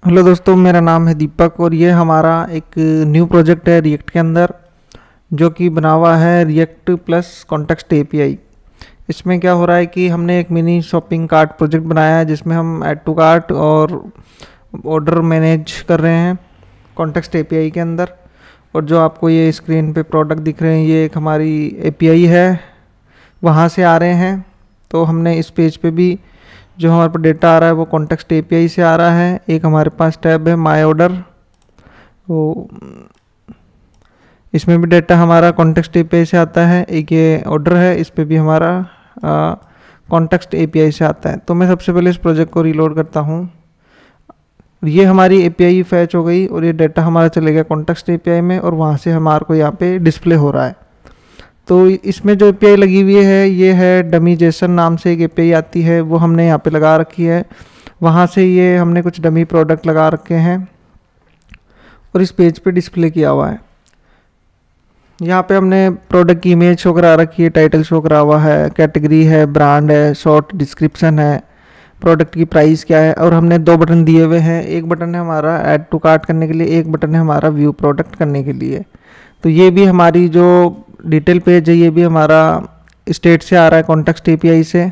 Hello दोस्तों, मेरा नाम है दीपक और ये हमारा एक न्यू प्रोजेक्ट है रिएक्ट के अंदर, जो कि बना हुआ है रिएक्ट प्लस कॉन्टेक्स्ट एपीआई। इसमें क्या हो रहा है कि हमने एक मिनी शॉपिंग कार्ट प्रोजेक्ट बनाया है जिसमें हम ऐड टू कार्ट और ऑर्डर मैनेज कर रहे हैं कॉन्टेक्स्ट एपीआई के अंदर। और जो आपको ये स्क्रीन पे प्रोडक्ट दिख रहे हैं, ये एक हमारी एपीआई है, वहाँ से आ रहे हैं। तो हमने इस पेज पे भी जो हमारे पास डेटा आ रहा है वो कॉन्टेक्स्ट एपीआई से आ रहा है। एक हमारे पास टैब है माय ऑर्डर, वो इसमें भी डेटा हमारा कॉन्टेक्स्ट एपीआई से आता है। एक ये ऑर्डर है, इस पे भी हमारा कॉन्टेक्स्ट एपीआई से आता है। तो मैं सबसे पहले इस प्रोजेक्ट को रीलोड करता हूँ। ये हमारी एपीआई फैच हो गई और ये डेटा हमारा चले गया कॉन्टेक्स्ट एपीआई में, और वहाँ से हमारे को यहाँ पे डिस्प्ले हो रहा है। तो इसमें जो एपीआई लगी हुई है ये है डमी जेसन नाम से एक एपीआई आती है, वो हमने यहाँ पे लगा रखी है। वहाँ से ये हमने कुछ डमी प्रोडक्ट लगा रखे हैं और इस पेज पे डिस्प्ले किया हुआ है। यहाँ पे हमने प्रोडक्ट की इमेज शो करा रखी है, टाइटल शो करा हुआ है, कैटेगरी है, ब्रांड है, शॉर्ट डिस्क्रिप्शन है, प्रोडक्ट की प्राइस क्या है। और हमने दो बटन दिए हुए हैं, एक बटन है हमारा ऐड टू कार्ट करने के लिए, एक बटन है हमारा व्यू प्रोडक्ट करने के लिए। तो ये भी हमारी जो डिटेल पेज है ये भी हमारा स्टेट से आ रहा है कॉन्टेक्स्ट एपीआई से।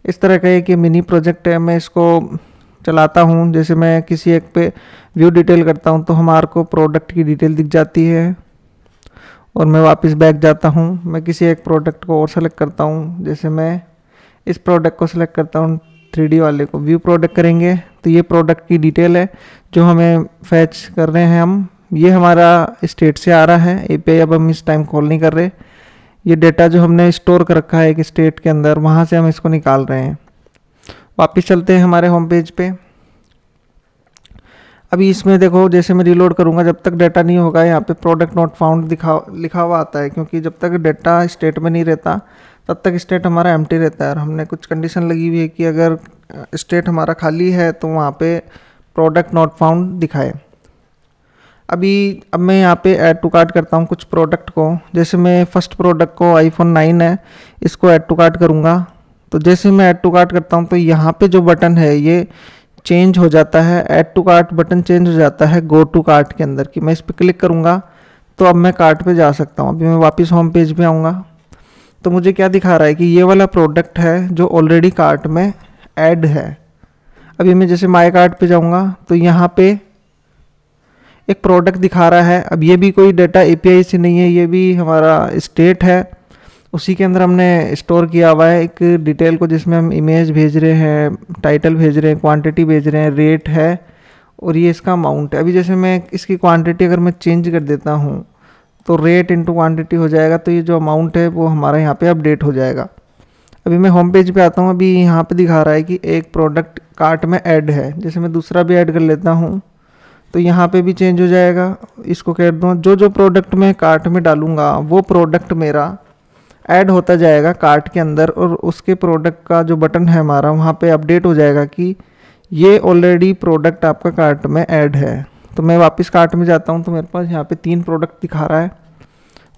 इस तरह का एक ये मिनी प्रोजेक्ट है, मैं इसको चलाता हूँ। जैसे मैं किसी एक पे व्यू डिटेल करता हूँ तो हमारे को प्रोडक्ट की डिटेल दिख जाती है और मैं वापस बैक जाता हूँ। मैं किसी एक प्रोडक्ट को और सेलेक्ट करता हूँ, जैसे मैं इस प्रोडक्ट को सिलेक्ट करता हूँ 3D वाले को, व्यू प्रोडक्ट करेंगे तो ये प्रोडक्ट की डिटेल है जो हमें फैच कर रहे हैं हम। ये हमारा स्टेट से आ रहा है एपीआई, अब हम इस टाइम कॉल नहीं कर रहे। ये डेटा जो हमने स्टोर कर रखा है एक स्टेट के अंदर, वहाँ से हम इसको निकाल रहे हैं। वापस चलते हैं हमारे होम पेज पे। अभी इसमें देखो, जैसे मैं रीलोड करूँगा, जब तक डेटा नहीं होगा यहाँ पे प्रोडक्ट नॉट फाउंड लिखा हुआ आता है, क्योंकि जब तक डेटा स्टेट में नहीं रहता तब तक स्टेट हमारा एम्प्टी रहता है। और हमने कुछ कंडीशन लगी हुई है कि अगर स्टेट हमारा खाली है तो वहाँ पे प्रोडक्ट नॉट फाउंड दिखाए। अब मैं यहाँ पे ऐड टू कार्ट करता हूँ कुछ प्रोडक्ट को। जैसे मैं फर्स्ट प्रोडक्ट को आईफोन 9 है, इसको ऐड टू कार्ट करूँगा। तो जैसे मैं ऐड टू कार्ट करता हूँ तो यहाँ पे जो बटन है ये चेंज हो जाता है, add to cart button change हो जाता है गो टू कार्ट के अंदर। कि मैं इस पर क्लिक करूँगा तो अब मैं कार्ट पे जा सकता हूँ। अभी मैं वापस होम पेज पे आऊँगा तो मुझे क्या दिखा रहा है कि ये वाला प्रोडक्ट है जो ऑलरेडी कार्ट में ऐड है। अभी मैं जैसे माय कार्ट पे जाऊँगा तो यहाँ पे एक प्रोडक्ट दिखा रहा है। अब ये भी कोई डेटा एपीआई से नहीं है, ये भी हमारा स्टेट है, उसी के अंदर हमने स्टोर किया हुआ है एक डिटेल को, जिसमें हम इमेज भेज रहे हैं, टाइटल भेज रहे हैं, क्वांटिटी भेज रहे हैं, रेट है और ये इसका अमाउंट है। अभी जैसे मैं इसकी क्वांटिटी अगर मैं चेंज कर देता हूँ तो रेट इंटू क्वांटिटी हो जाएगा, तो ये जो अमाउंट है वो हमारा यहाँ पे अपडेट हो जाएगा। अभी मैं होम पेज पे आता हूँ। अभी यहाँ पे दिखा रहा है कि एक प्रोडक्ट कार्ट में ऐड है, जैसे मैं दूसरा भी ऐड कर लेता हूँ तो यहाँ पे भी चेंज हो जाएगा। इसको कह दूँ जो जो प्रोडक्ट मैं कार्ट में डालूँगा वो प्रोडक्ट मेरा ऐड होता जाएगा कार्ट के अंदर, और उसके प्रोडक्ट का जो बटन है हमारा वहाँ पे अपडेट हो जाएगा कि ये ऑलरेडी प्रोडक्ट आपका कार्ट में ऐड है। तो मैं वापस कार्ट में जाता हूँ तो मेरे पास यहाँ पे 3 प्रोडक्ट दिखा रहा है।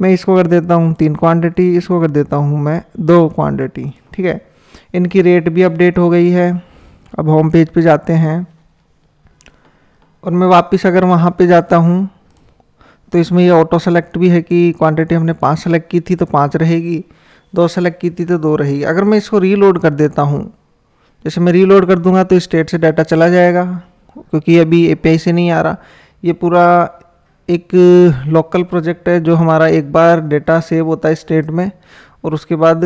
मैं इसको कर देता हूँ 3 क्वांटिटी, इसको कर देता हूँ मैं 2 क्वांटिटी। ठीक है, इनकी रेट भी अपडेट हो गई है। अब होम पेज पे जाते हैं और मैं वापस अगर वहाँ पे जाता हूँ तो इसमें ये ऑटो सेलेक्ट भी है कि क्वांटिटी हमने 5 सेलेक्ट की थी तो 5 रहेगी, 2 सेलेक्ट की थी तो 2 रहेगी। अगर मैं इसको रीलोड कर देता हूँ, जैसे मैं रीलोड कर दूंगा तो स्टेट से डाटा चला जाएगा, क्योंकि अभी एपीआई से नहीं आ रहा। ये पूरा एक लोकल प्रोजेक्ट है जो हमारा एक बार डेटा सेव होता है स्टेट में और उसके बाद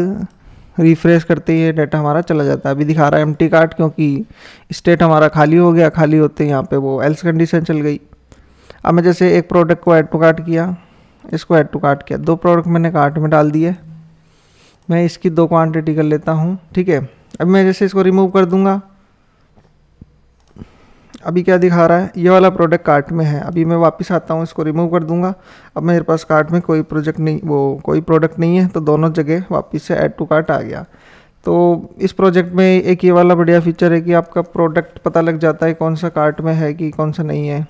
रिफ्रेश करते ही डाटा हमारा चला जाता है। अभी दिखा रहा है एम्प्टी कार्ट, क्योंकि स्टेट हमारा खाली हो गया, खाली होते ही यहाँ पे वो एल्स कंडीशन चल गई। अब मैं जैसे एक प्रोडक्ट को ऐड टू कार्ट किया, इसको ऐड टू कार्ट किया, 2 प्रोडक्ट मैंने कार्ट में डाल दिए। मैं इसकी 2 क्वांटिटी कर लेता हूँ। ठीक है, अब मैं जैसे इसको रिमूव कर दूंगा, अभी क्या दिखा रहा है, ये वाला प्रोडक्ट कार्ट में है। अभी मैं वापस आता हूँ, इसको रिमूव कर दूंगा। अब मेरे पास कार्ट में कोई प्रोजेक्ट नहीं, वो कोई प्रोडक्ट नहीं है, तो दोनों जगह वापस से ऐड टू कार्ट आ गया। तो इस प्रोजेक्ट में एक ये वाला बढ़िया फीचर है कि आपका प्रोडक्ट पता लग जाता है कौन सा कार्ट में है कि कौन सा नहीं है।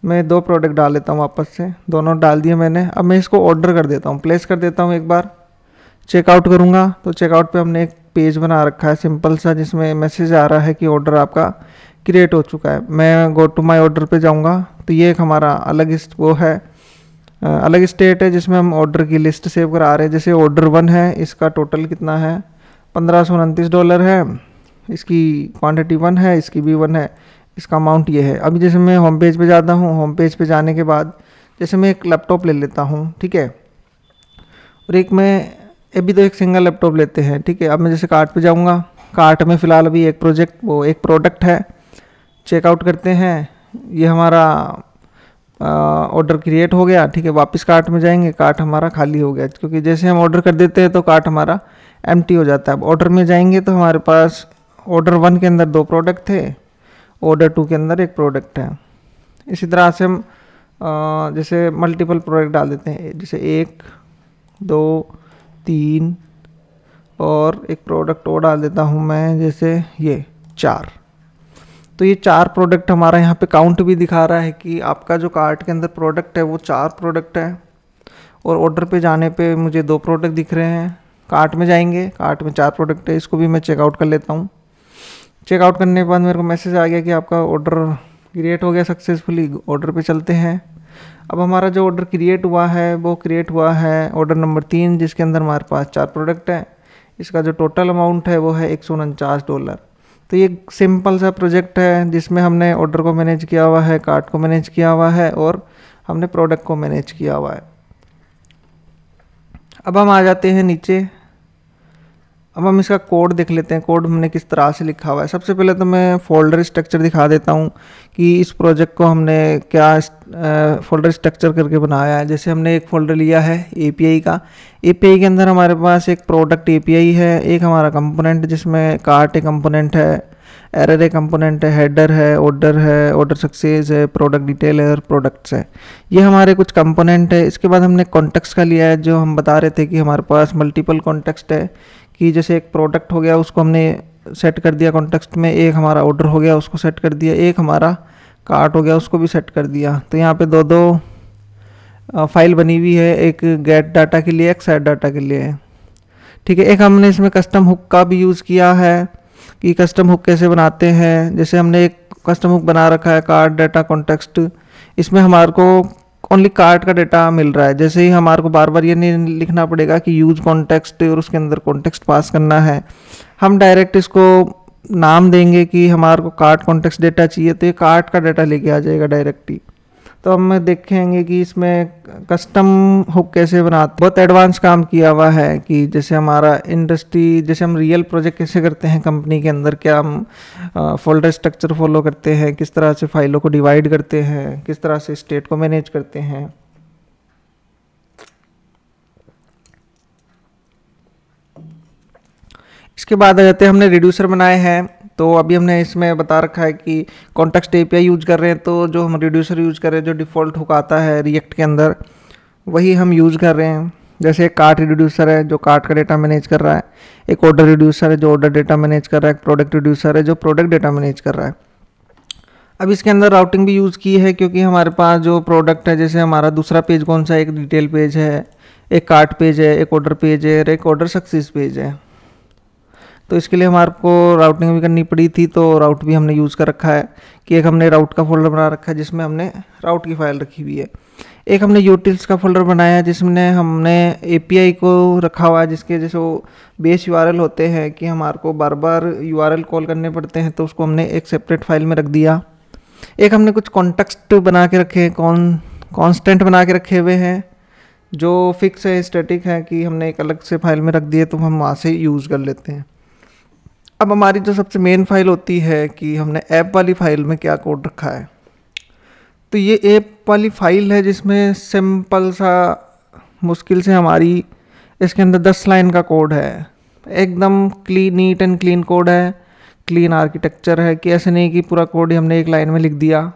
मैं 2 प्रोडक्ट डाल लेता हूँ वापस से, दोनों डाल दिए मैंने। अब मैं इसको ऑर्डर कर देता हूँ, प्लेस कर देता हूँ एक बार। चेकआउट करूँगा तो चेकआउट पे हमने एक पेज बना रखा है सिंपल सा, जिसमें मैसेज आ रहा है कि ऑर्डर आपका क्रिएट हो चुका है। मैं गो टू माई ऑर्डर पे जाऊँगा तो ये एक हमारा अलग वो है, अलग स्टेट है जिसमें हम ऑर्डर की लिस्ट सेव करा रहे हैं। जैसे ऑर्डर 1 है, इसका टोटल कितना है, $1529 है, इसकी क्वांटिटी 1 है, इसकी भी 1 है, इसका अमाउंट ये है। अभी जैसे मैं होम पेज पे जाता हूँ, होम पेज पे जाने के बाद जैसे मैं एक लैपटॉप ले लेता हूँ, ठीक है, और एक मैं अभी तो एक सिंगल लैपटॉप लेते हैं, ठीक है। अब मैं जैसे कार्ट पे जाऊँगा, कार्ट में फ़िलहाल अभी एक प्रोडक्ट है, चेकआउट करते हैं, ये हमारा ऑर्डर क्रिएट हो गया, ठीक है। वापस कार्ट में जाएंगे, कार्ट हमारा खाली हो गया, क्योंकि जैसे हम ऑर्डर कर देते हैं तो कार्ट हमारा एम्प्टी हो जाता है। अब ऑर्डर में जाएंगे तो हमारे पास ऑर्डर 1 के अंदर 2 प्रोडक्ट थे, ऑर्डर 2 के अंदर 1 प्रोडक्ट है। इसी तरह से हम जैसे मल्टीपल प्रोडक्ट डाल देते हैं, जैसे 1 2 3 और एक प्रोडक्ट और डाल देता हूँ मैं, जैसे ये 4। तो ये 4 प्रोडक्ट हमारा यहाँ पे काउंट भी दिखा रहा है कि आपका जो कार्ट के अंदर प्रोडक्ट है वो 4 प्रोडक्ट है, और ऑर्डर पे जाने पे मुझे 2 प्रोडक्ट दिख रहे हैं। कार्ट में जाएंगे, कार्ट में 4 प्रोडक्ट है, इसको भी मैं चेकआउट कर लेता हूँ। चेकआउट करने के बाद मेरे को मैसेज आ गया कि आपका ऑर्डर क्रिएट हो गया सक्सेसफुली। ऑर्डर पे चलते हैं। अब हमारा जो ऑर्डर क्रिएट हुआ है वो क्रिएट हुआ है ऑर्डर नंबर 3, जिसके अंदर हमारे पास 4 प्रोडक्ट हैं। इसका जो टोटल अमाउंट है वो है $149। तो ये सिंपल सा प्रोजेक्ट है जिसमें हमने ऑर्डर को मैनेज किया हुआ है, कार्ट को मैनेज किया हुआ है और हमने प्रोडक्ट को मैनेज किया हुआ है। अब हम आ जाते हैं नीचे। अब हम इसका कोड देख लेते हैं, कोड हमने किस तरह से लिखा हुआ है। सबसे पहले तो मैं फोल्डर स्ट्रक्चर दिखा देता हूँ कि इस प्रोजेक्ट को हमने क्या फोल्डर स्ट्रक्चर करके बनाया है। जैसे हमने एक फ़ोल्डर लिया है API का, API के अंदर हमारे पास एक प्रोडक्ट API है, एक हमारा कंपोनेंट जिसमें कार्ट एक कंपोनेंट है, एरर एक कंपोनेंट है, हेडर है, ऑर्डर सक्सेस है, प्रोडक्ट डिटेल है और प्रोडक्ट्स है। ये हमारे कुछ कंपोनेंट है। इसके बाद हमने कॉन्टेक्स्ट का लिया है, जो हम बता रहे थे कि हमारे पास मल्टीपल कॉन्टेक्स्ट है, कि जैसे एक प्रोडक्ट हो गया उसको हमने सेट कर दिया कॉन्टेक्स्ट में, एक हमारा ऑर्डर हो गया उसको सेट कर दिया, एक हमारा कार्ट हो गया उसको भी सेट कर दिया। तो यहाँ पे 2 फाइल बनी हुई है, एक गेट डाटा के लिए, एक सेट डाटा के लिए, ठीक है। एक हमने इसमें कस्टम हुक का भी यूज़ किया है कि कस्टम हुक कैसे बनाते हैं। जैसे हमने एक कस्टम हुक बना रखा है कार्ट डाटा कॉन्टेक्स्ट, इसमें हमारे को ओनली कार्ट का डाटा मिल रहा है। जैसे ही हमारे को बार बार ये नहीं लिखना पड़ेगा कि यूज कॉन्टेक्स्ट और उसके अंदर कॉन्टेक्स्ट पास करना है, हम डायरेक्ट इसको नाम देंगे कि हमारे को कार्ट कॉन्टेक्स्ट डाटा चाहिए तो ये कार्ट का डाटा लेके आ जाएगा डायरेक्टली। तो हम देखेंगे कि इसमें कस्टम हुक कैसे बनाते, बहुत एडवांस काम किया हुआ है कि जैसे हमारा इंडस्ट्री, जैसे हम रियल प्रोजेक्ट कैसे करते हैं कंपनी के अंदर, क्या हम फोल्डर स्ट्रक्चर फॉलो करते हैं, किस तरह से फाइलों को डिवाइड करते हैं, किस तरह से स्टेट को मैनेज करते हैं। इसके बाद आ जाते हैं, हमने रिड्यूसर बनाए हैं। तो अभी हमने इसमें बता रखा है कि कॉन्टेक्स्ट API यूज कर रहे हैं, तो जो हम रिड्यूसर यूज कर रहे हैं, जो डिफ़ॉल्ट हुक आता है रिएक्ट के अंदर, वही हम यूज़ कर रहे हैं। जैसे एक कार्ट रिड्यूसर है जो कार्ट का डेटा मैनेज कर रहा है, एक ऑर्डर रिड्यूसर है जो ऑर्डर डेटा मैनेज कर रहा है, एक प्रोडक्ट रिड्यूसर है जो प्रोडक्ट डेटा मैनेज कर रहा है। अब इसके अंदर राउटिंग भी यूज़ की है, क्योंकि हमारे पास जो प्रोडक्ट है, जैसे हमारा दूसरा पेज कौन सा है, एक डिटेल पेज है, एक कार्ट पेज है, एक ऑर्डर पेज है और एक ऑर्डर सक्सेस पेज है। तो इसके लिए हमारे को राउटिंग भी करनी पड़ी थी, तो राउट भी हमने यूज़ कर रखा है कि एक हमने राउट का फोल्डर बना रखा है जिसमें हमने राउट की फ़ाइल रखी हुई है। एक हमने यूटिल्स का फोल्डर बनाया है जिसमें हमने API को रखा हुआ है, जिसके जैसे वो बेस URL होते हैं कि हमारे को बार बार URL कॉल करने पड़ते हैं, तो उसको हमने एक सेपरेट फाइल में रख दिया। एक हमने कुछ कॉन्टेक्स्ट बना के रखे हैं, कॉन्स्टेंट बना के रखे हुए हैं जो फिक्स है, स्टैटिक है, कि हमने एक अलग से फाइल में रख दिए तो हम वहाँ से यूज़ कर लेते हैं। अब हमारी जो सबसे मेन फाइल होती है कि हमने ऐप वाली फाइल में क्या कोड रखा है। तो ये ऐप वाली फाइल है जिसमें सिंपल सा, मुश्किल से हमारी इसके अंदर 10 लाइन का कोड है। एकदम नीट एंड क्लीन कोड है, क्लीन आर्किटेक्चर है, कि ऐसे नहीं कि पूरा कोड ही हमने एक लाइन में लिख दिया।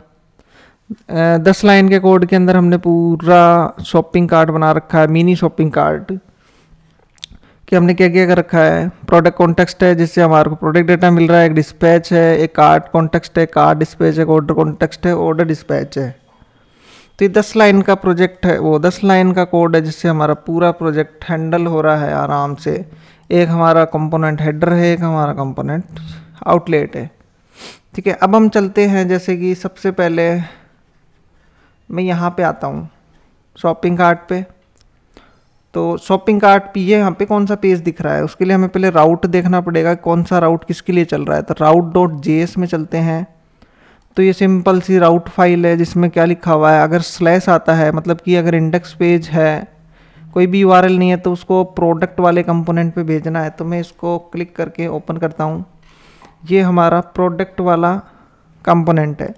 10 लाइन के कोड के अंदर हमने पूरा शॉपिंग कार्ट बना रखा है, मिनी शॉपिंग कार्ट, कि हमने क्या क्या कर रखा है। प्रोडक्ट कॉन्टेक्स्ट है जिससे हमारे को प्रोडक्ट डेटा मिल रहा है, एक डिस्पैच है, एक कार्ट कॉन्टेक्स्ट है, कार्ट डिस्पैच है, ऑर्डर कॉन्टेक्स्ट है, ऑर्डर डिस्पैच है। तो ये 10 लाइन का प्रोजेक्ट है, वो 10 लाइन का कोड है जिससे हमारा पूरा प्रोजेक्ट हैंडल हो रहा है आराम से। एक हमारा कंपोनेंट हेडर है, एक हमारा कंपोनेंट आउटलेट है। ठीक है, अब हम चलते हैं, जैसे कि सबसे पहले मैं यहाँ पे आता हूँ शॉपिंग कार्ट पे। तो शॉपिंग कार्ट पे ये यहाँ पे कौन सा पेज दिख रहा है, उसके लिए हमें पहले राउट देखना पड़ेगा, कौन सा राउट किसके लिए चल रहा है। तो route.js में चलते हैं। तो ये सिंपल सी राउट फाइल है जिसमें क्या लिखा हुआ है, अगर स्लैश आता है मतलब कि अगर इंडेक्स पेज है, कोई भी यूआरएल नहीं है, तो उसको प्रोडक्ट वाले कंपोनेंट पे भेजना है। तो मैं इसको क्लिक करके ओपन करता हूँ। ये हमारा प्रोडक्ट वाला कंपोनेंट है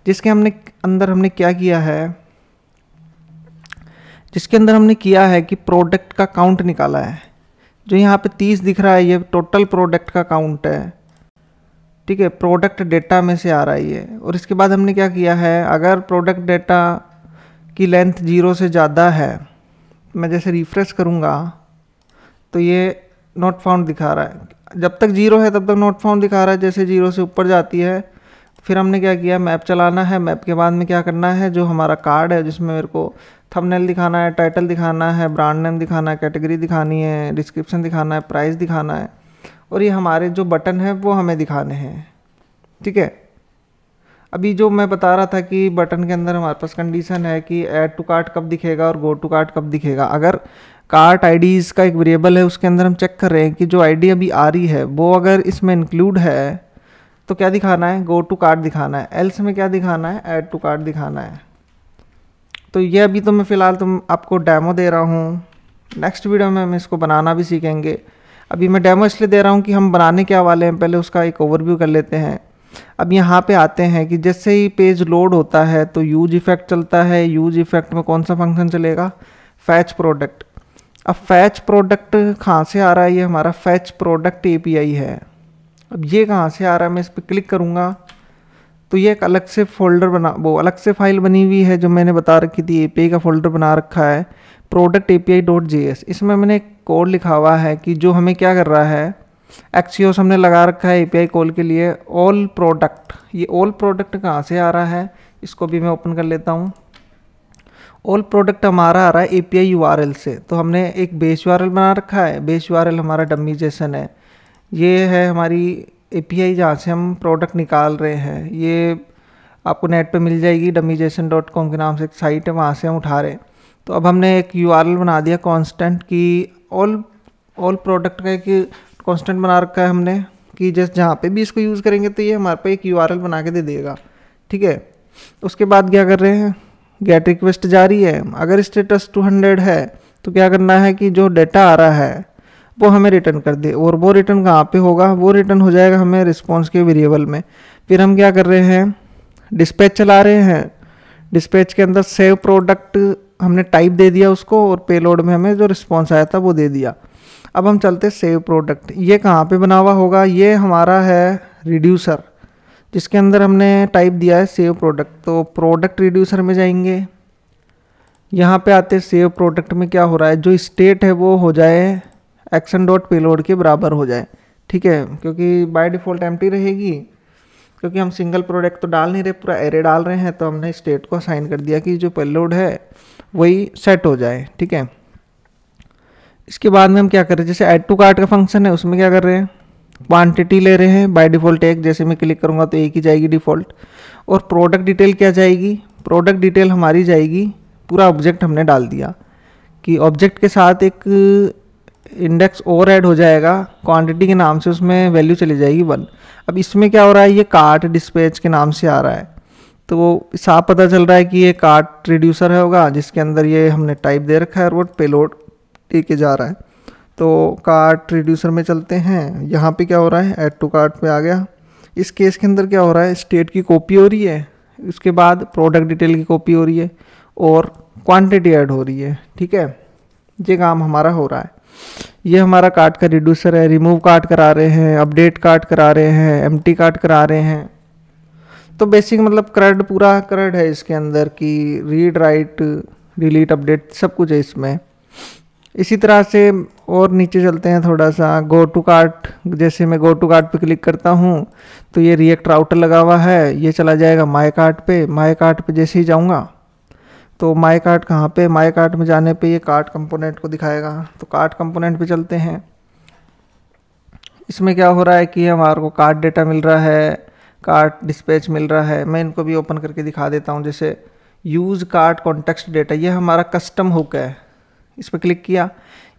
जिसके अंदर हमने क्या किया है, जिसके अंदर हमने किया है कि प्रोडक्ट का काउंट निकाला है। जो यहाँ पे 30 दिख रहा है ये टोटल प्रोडक्ट का काउंट है। ठीक है, प्रोडक्ट डेटा में से आ रहा है ये। और इसके बाद हमने क्या किया है, अगर प्रोडक्ट डेटा की लेंथ 0 से ज़्यादा है, मैं जैसे रिफ्रेश करूँगा तो ये नॉट फाउंड दिखा रहा है। जब तक 0 है तब तक नॉट फाउंड दिखा रहा है, जैसे 0 से ऊपर जाती है फिर हमने क्या किया, मैप चलाना है। मैप के बाद में क्या करना है, जो हमारा कार्ड है जिसमें मेरे को थंबनेल दिखाना है, टाइटल दिखाना है, ब्रांड नेम दिखाना है, कैटेगरी दिखानी है, डिस्क्रिप्शन दिखाना है, प्राइस दिखाना है, और ये हमारे जो बटन है वो हमें दिखाने हैं। ठीक है, अभी जो मैं बता रहा था कि बटन के अंदर हमारे पास कंडीशन है कि ऐड टू कार्ट कब दिखेगा और गो टू कार्ट कब दिखेगा। अगर कार्ट आईडीज़ का एक वेरिएबल है उसके अंदर हम चेक कर रहे हैं कि जो आईडी अभी आ रही है वो अगर इसमें इंक्लूड है तो क्या दिखाना है, गो टू कार्ट दिखाना है। एल्स में क्या दिखाना है, ऐड टू कार्ट दिखाना है। तो ये अभी तो मैं फ़िलहाल आपको डेमो दे रहा हूँ, नेक्स्ट वीडियो में हम इसको बनाना भी सीखेंगे। अभी मैं डेमो इसलिए दे रहा हूँ कि हम बनाने क्या वाले हैं, पहले उसका एक ओवरव्यू कर लेते हैं। अब यहाँ पे आते हैं कि जैसे ही पेज लोड होता है तो यूज इफेक्ट चलता है। यूज इफेक्ट में कौन सा फंक्शन चलेगा, फैच प्रोडक्ट। अब फैच प्रोडक्ट कहाँ से आ रहा है, ये हमारा फैच प्रोडक्ट एपीआई है। अब ये कहाँ से आ रहा है, मैं इस पर क्लिक करूँगा तो ये एक अलग से फोल्डर अलग से फाइल बनी हुई है जो मैंने बता रखी थी, एपीआई का फोल्डर बना रखा है प्रोडक्ट API.js। इसमें मैंने एक कोड लिखा हुआ है कि जो हमें क्या कर रहा है, एक्सियोस हमने लगा रखा है API कॉल के लिए ऑल प्रोडक्ट। ये ऑल प्रोडक्ट कहाँ से आ रहा है, इसको भी मैं ओपन कर लेता हूँ। ऑल प्रोडक्ट हमारा आ रहा है API URL से। तो हमने एक बेस URL बना रखा है, बेस URL हमारा डमी जेसन है। ये है हमारी API जहाँ से हम प्रोडक्ट निकाल रहे हैं। ये आपको नेट पे मिल जाएगी, dummyjson.com के नाम से एक साइट है, वहाँ से हम उठा रहे हैं। तो अब हमने एक URL बना दिया कांस्टेंट की ऑल प्रोडक्ट का एक कांस्टेंट बना रखा है हमने कि जस्ट जहाँ पे भी इसको यूज़ करेंगे तो ये हमारे पे एक URL बना के दे देगा। ठीक है, उसके बाद क्या कर रहे हैं, गेट रिक्वेस्ट जारी है। अगर स्टेटस 200 है तो क्या करना है कि जो डेटा आ रहा है वो हमें रिटर्न कर दे। और वो रिटर्न कहाँ पे होगा, वो रिटर्न हो जाएगा हमें रिस्पॉन्स के वेरिएबल में। फिर हम क्या कर रहे हैं, डिस्पैच चला रहे हैं। डिस्पैच के अंदर सेव प्रोडक्ट हमने टाइप दे दिया उसको, और पेलोड में हमें जो रिस्पॉन्स आया था वो दे दिया। अब हम चलते सेव प्रोडक्ट। ये कहाँ पे बना हुआ होगा, ये हमारा है रिड्यूसर जिसके अंदर हमने टाइप दिया है सेव प्रोडक्ट। तो प्रोडक्ट रिड्यूसर में जाएंगे, यहाँ पे आते सेव प्रोडक्ट में क्या हो रहा है, जो स्टेट है वो हो जाए action.payload के बराबर हो जाए। ठीक है, क्योंकि बाय डिफ़ॉल्ट एम्प्टी रहेगी, क्योंकि हम सिंगल प्रोडक्ट तो डाल नहीं रहे, पूरा एरे डाल रहे हैं। तो हमने स्टेट को असाइन कर दिया कि जो पेलोड है वही सेट हो जाए। ठीक है, इसके बाद में हम क्या कर रहे हैं, जैसे ऐड टू कार्ट का फंक्शन है उसमें क्या कर रहे हैं, क्वांटिटी ले रहे हैं बाय डिफ़ॉल्ट एक। जैसे मैं क्लिक करूँगा तो एक ही जाएगी डिफ़ॉल्ट। और प्रोडक्ट डिटेल क्या जाएगी, प्रोडक्ट डिटेल हमारी जाएगी, पूरा ऑब्जेक्ट हमने डाल दिया कि ऑब्जेक्ट के साथ एक इंडेक्स और ऐड हो जाएगा क्वांटिटी के नाम से, उसमें वैल्यू चली जाएगी 1। अब इसमें क्या हो रहा है, ये कार्ट डिस्पैच के नाम से आ रहा है। तो साफ पता चल रहा है कि ये कार्ट रिड्यूसर है होगा जिसके अंदर ये हमने टाइप दे रखा है और वो पेलोड लेके जा रहा है। तो कार्ट रिड्यूसर में चलते हैं। यहाँ पे क्या हो रहा है, ऐड टू कार्ट पे आ गया। इस केस के अंदर क्या हो रहा है, स्टेट की कॉपी हो रही है, उसके बाद प्रोडक्ट डिटेल की कॉपी हो रही है और क्वांटिटी ऐड हो रही है। ठीक है, ये काम हमारा हो रहा है। ये हमारा कार्ट का रिड्यूसर है। रिमूव कार्ट करा रहे हैं, अपडेट कार्ट करा रहे हैं, एम्प्टी कार्ट करा रहे हैं। तो बेसिक मतलब क्रड, पूरा क्रड है इसके अंदर की रीड राइट डिलीट अपडेट सब कुछ है इसमें। इसी तरह से और नीचे चलते हैं थोड़ा सा, गो टू कार्ट। जैसे मैं गो टू कार्ट पे क्लिक करता हूँ तो ये रिएक्ट राउटर लगा हुआ है, ये चला जाएगा माय कार्ट पे। माय कार्ट पे जैसे ही जाऊँगा तो माई कार्ट कहाँ पे, माई कार्ट में जाने पे ये कार्ट कंपोनेंट को दिखाएगा। तो कार्ट कंपोनेंट पे चलते हैं। इसमें क्या हो रहा है कि हमारे को कार्ट डेटा मिल रहा है, कार्ट डिस्पैच मिल रहा है। मैं इनको भी ओपन करके दिखा देता हूँ। जैसे यूज़ कार्ट कॉन्टेक्स्ट डेटा, ये हमारा कस्टम हुक है। इस पर क्लिक किया,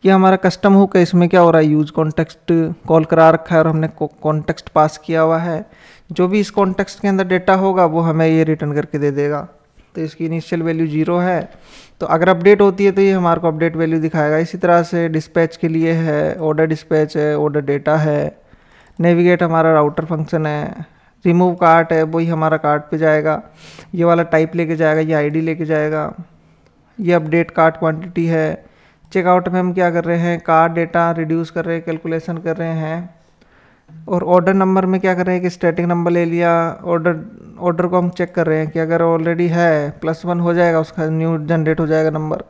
ये हमारा कस्टम हुक है। इसमें क्या हो रहा है, यूज़ कॉन्टेक्स्ट कॉल करा रखा है और हमने कॉन्टेक्स्ट पास किया हुआ है। जो भी इस कॉन्टेक्स्ट के अंदर डेटा होगा वो हमें ये रिटर्न करके दे देगा। तो इसकी इनिशियल वैल्यू 0 है। तो अगर अपडेट होती है तो ये हमारे को अपडेट वैल्यू दिखाएगा। इसी तरह से डिस्पैच के लिए है, ऑर्डर डिस्पैच है, ऑर्डर डेटा है, नेविगेट हमारा राउटर फंक्शन है, रिमूव कार्ट है, वही हमारा कार्ट पे जाएगा, ये वाला टाइप लेके जाएगा, ये आईडी लेके जाएगा, ये अपडेट कार्ट क्वांटिटी है। चेकआउट में हम क्या कर रहे हैं, कार्ट डेटा रिड्यूस कर रहे हैं, कैलकुलेशन कर रहे हैं। और ऑर्डर नंबर में क्या कर रहे हैं कि स्टैटिक नंबर ले लिया, ऑर्डर को हम चेक कर रहे हैं कि अगर ऑलरेडी है +1 हो जाएगा, उसका न्यू जनरेट हो जाएगा नंबर।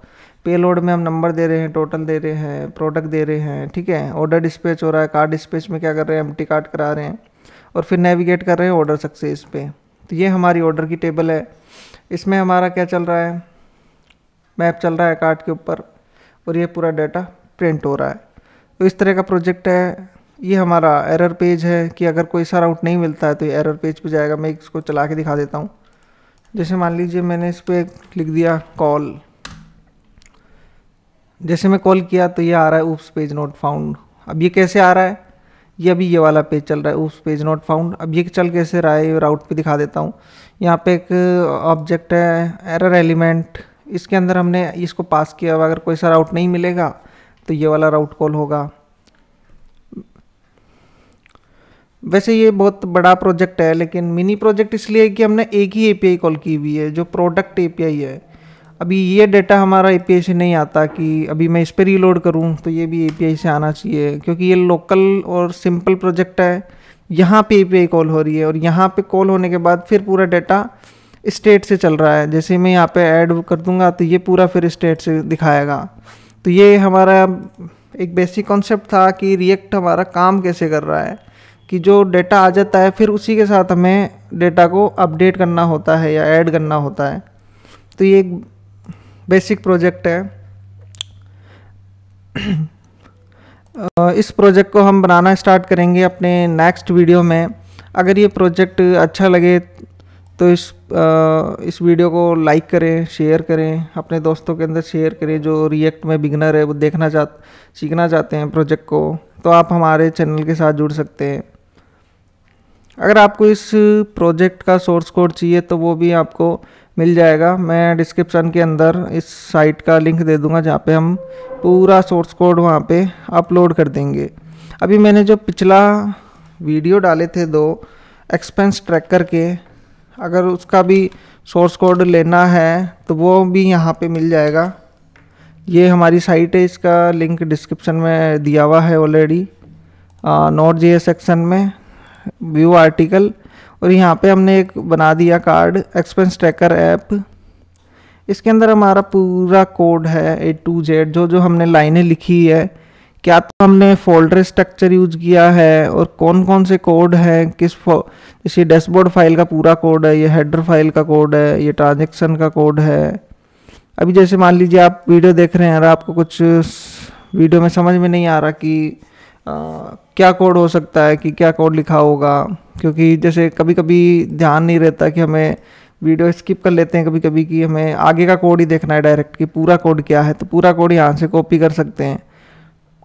पेलोड में हम नंबर दे रहे हैं, टोटल दे रहे हैं, प्रोडक्ट दे रहे हैं, ठीक है। ऑर्डर डिस्पैच हो रहा है, कार्ड डिस्पैच में क्या कर रहे हैं, एम्प्टी कार्ट करा रहे हैं और फिर नेविगेट कर रहे हैं ऑर्डर सक्सेस पे। तो ये हमारी ऑर्डर की टेबल है। इसमें हमारा क्या चल रहा है, मैप चल रहा है कार्ट के ऊपर और ये पूरा डाटा प्रिंट हो रहा है। तो इस तरह का प्रोजेक्ट है। ये हमारा एरर पेज है कि अगर कोई सा राउट नहीं मिलता है तो ये एरर पेज पे जाएगा। मैं इसको चला के दिखा देता हूँ। जैसे मान लीजिए मैंने इस पर लिख दिया कॉल, जैसे मैं कॉल किया तो ये आ रहा है ऊप्स पेज नॉट फाउंड। अब ये कैसे आ रहा है, ये अभी ये वाला पेज चल रहा है ऊप्स पेज नॉट फाउंड। अब ये चल कैसे रहा है, ये राउट पे दिखा देता हूँ। यहाँ पे एक ऑब्जेक्ट है एरर एलिमेंट, इसके अंदर हमने इसको पास किया हुआ। अगर कोई सा राउट नहीं मिलेगा तो ये वाला राउट कॉल होगा। वैसे ये बहुत बड़ा प्रोजेक्ट है, लेकिन मिनी प्रोजेक्ट इसलिए है कि हमने एक ही एपीआई कॉल की हुई है जो प्रोडक्ट एपीआई है। अभी ये डेटा हमारा एपीआई से नहीं आता कि अभी मैं इस पर रीलोड करूं तो ये भी एपीआई से आना चाहिए, क्योंकि ये लोकल और सिंपल प्रोजेक्ट है। यहाँ पे एपीआई कॉल हो रही है और यहाँ पे कॉल होने के बाद फिर पूरा डेटा स्टेट से चल रहा है। जैसे मैं यहाँ पे ऐड कर दूंगा तो ये पूरा फिर स्टेट से दिखाएगा। तो ये हमारा एक बेसिक कॉन्सेप्ट था कि रिएक्ट हमारा काम कैसे कर रहा है, कि जो डेटा आ जाता है फिर उसी के साथ हमें डेटा को अपडेट करना होता है या ऐड करना होता है। तो ये एक बेसिक प्रोजेक्ट है। इस प्रोजेक्ट को हम बनाना स्टार्ट करेंगे अपने नेक्स्ट वीडियो में। अगर ये प्रोजेक्ट अच्छा लगे तो इस वीडियो को लाइक करें, शेयर करें, अपने दोस्तों के अंदर शेयर करें जो रिएक्ट में बिगनर है, वो सीखना चाहते हैं प्रोजेक्ट को। तो आप हमारे चैनल के साथ जुड़ सकते हैं। अगर आपको इस प्रोजेक्ट का सोर्स कोड चाहिए तो वो भी आपको मिल जाएगा। मैं डिस्क्रिप्शन के अंदर इस साइट का लिंक दे दूंगा जहाँ पे हम पूरा सोर्स कोड वहाँ पे अपलोड कर देंगे। अभी मैंने जो पिछला वीडियो डाले थे 2 एक्सपेंस ट्रैकर के, अगर उसका भी सोर्स कोड लेना है तो वो भी यहाँ पे मिल जाएगा। ये हमारी साइट है, इसका लिंक डिस्क्रिप्शन में दिया हुआ है ऑलरेडी, Node.js सेक्शन में व्यू आर्टिकल। और यहाँ पे हमने एक बना दिया कार्ड एक्सपेंस ट्रैकर ऐप। इसके अंदर हमारा पूरा कोड है A to Z, जो हमने लाइनें लिखी है, क्या तो हमने फोल्डर स्ट्रक्चर यूज किया है और कौन कौन से कोड है, जैसे डैशबोर्ड फाइल का पूरा कोड है, ये हेडर फाइल का कोड है, ये ट्रांजेक्शन का कोड है। अभी जैसे मान लीजिए आप वीडियो देख रहे हैं और आपको कुछ वीडियो में समझ में नहीं आ रहा कि क्या कोड हो सकता है, कि क्या कोड लिखा होगा, क्योंकि जैसे कभी कभी ध्यान नहीं रहता कि हमें वीडियो स्किप कर लेते हैं कभी कभी कि हमें आगे का कोड ही देखना है डायरेक्ट कि पूरा कोड क्या है। तो पूरा कोड यहाँ से कॉपी कर सकते हैं,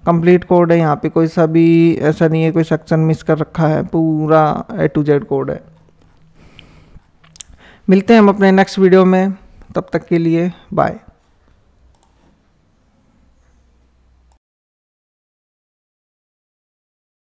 कंप्लीट कोड है यहाँ पे, कोई सा भी ऐसा नहीं है कोई सेक्शन मिस कर रखा है, पूरा A to Z कोड है। मिलते हैं हम अपने नेक्स्ट वीडियो में, तब तक के लिए बाय।